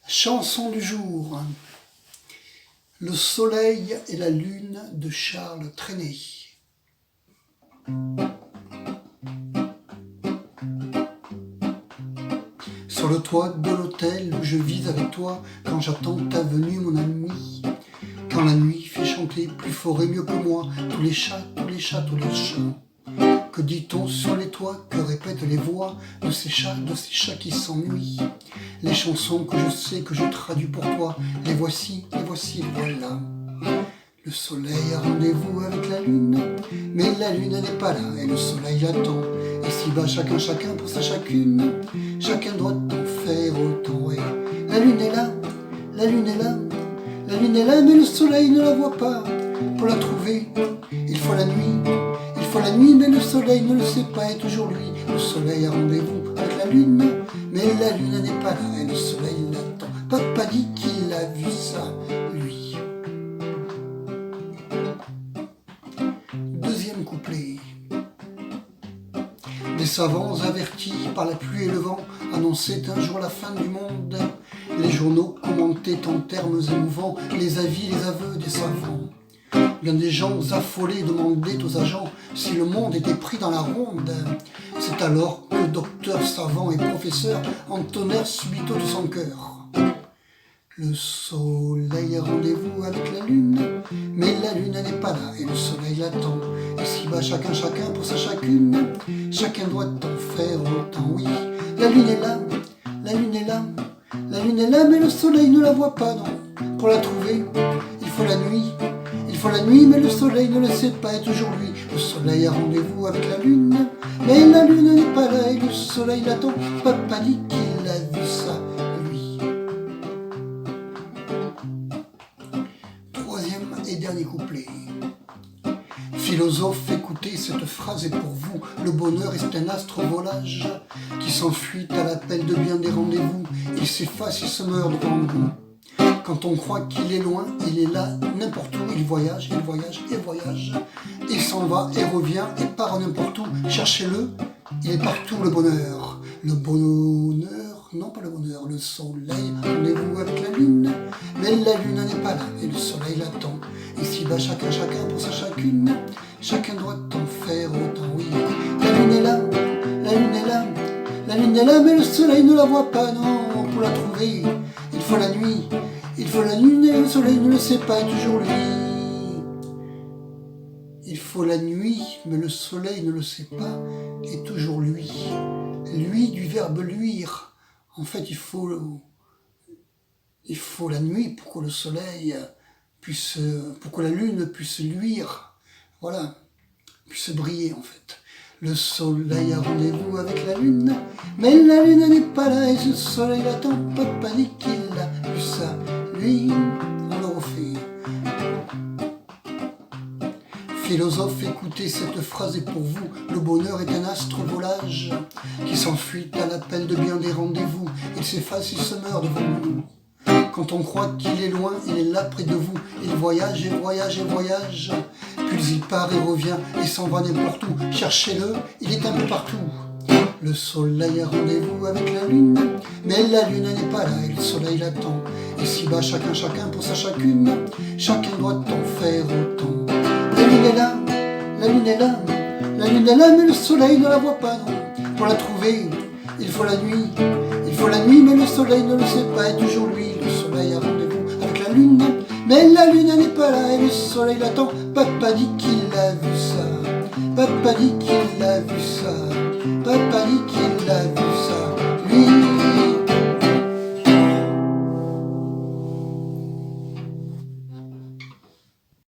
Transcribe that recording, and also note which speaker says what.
Speaker 1: Chanson du jour. Le soleil et la lune de Charles Trenet. Sur le toit de l'hôtel où je vis avec toi, quand j'attends ta venue, mon ami. Quand la nuit fait chanter plus fort et mieux que moi tous les chats, tous les chats, tous les chats. Que dit-on sur les toits, que répètent les voix de ces chats qui s'ennuient? Les chansons que je sais, que je traduis pour toi, les voici, les voilà. Le soleil a rendez-vous avec la lune, mais la lune n'est pas là et le soleil l'attend. Et si bas chacun pour sa chacune, chacun doit en faire autant. Et la lune est là, la lune est là, la lune est là, mais le soleil ne la voit pas. Pour la trouver, il faut la nuit. Il faut la nuit, mais le soleil ne le sait pas, et toujours lui. Le soleil a rendez-vous avec la lune, mais la lune n'est pas là, et le soleil l'attend. Papa dit qu'il a vu ça, lui. Deuxième couplet. Des savants avertis par la pluie et le vent annonçaient un jour la fin du monde. Les journaux commentaient en termes émouvants les avis, les aveux des savants. Bien des gens affolés demandaient aux agents si le monde était pris dans la ronde. C'est alors que docteurs, savants et professeurs entonnèrent subito de son cœur. Le soleil a rendez-vous avec la lune, mais la lune n'est pas là et le soleil l'attend. Et si bas chacun pour sa chacune, chacun doit en faire autant. Oui, la lune est là, la lune est là, la lune est là, mais le soleil ne la voit pas, non. Pour la trouver, il faut la nuit. Il faut la nuit, mais le soleil ne le sait pas, et toujours lui. Le soleil a rendez-vous avec la lune, mais la lune n'est pas là et le soleil l'attend. Papa dit qu'il a vu ça, lui. Troisième et dernier couplet. Philosophe, écoutez, cette phrase est pour vous. Le bonheur est un astre volage qui s'enfuit à l'appel de bien des rendez-vous. Il s'efface, il se meurt devant vous. Quand on croit qu'il est loin, il est là, n'importe où, il voyage, et voyage. Il s'en va et revient et part n'importe où. Cherchez-le, il est partout le bonheur. Le bonheur, non pas le bonheur, le soleil, rendez-vous avec la lune. Mais la lune n'est pas là et le soleil l'attend. Et si bas chacun pour sa chacune, chacun doit en faire autant, oui. La lune est là, la lune est là, la lune est là, mais le soleil ne la voit pas, non. Pour la trouver, il faut la nuit. Il faut la nuit et le soleil ne le sait pas, et toujours lui. Il faut la nuit, mais le soleil ne le sait pas, et toujours lui. Lui du verbe luire. En fait, il faut la nuit pour que le soleil puisse, pour que la lune puisse luire. Voilà, puisse briller en fait. Le soleil a rendez-vous avec la lune, mais la lune n'est pas là et ce soleil l'attend. Papa dit qu'il a vu ça, lui, on le refait. Philosophe, écoutez, cette phrase est pour vous. Le bonheur est un astre volage qui s'enfuit à l'appel de bien des rendez-vous. Il s'efface, il se meurt devant nous. Quand on croit qu'il est loin, il est là près de vous. Il voyage et voyage. Puis il part et revient et s'en va n'importe où. Cherchez-le, il est un peu partout. Le soleil a rendez-vous avec la lune, mais la lune n'est pas là et le soleil l'attend. Et si bas chacun pour sa chacune, chacun doit en faire autant. La lune est là, la lune est là, la lune est là, mais le soleil ne la voit pas, non. Pour la trouver, il faut la nuit. Il faut la nuit, mais le soleil ne le sait pas, et toujours lui. Le soleil a rendez-vous avec la lune, mais la lune n'est pas là et le soleil l'attend. Papa dit qu'il a vu ça, papa dit qu'il a vu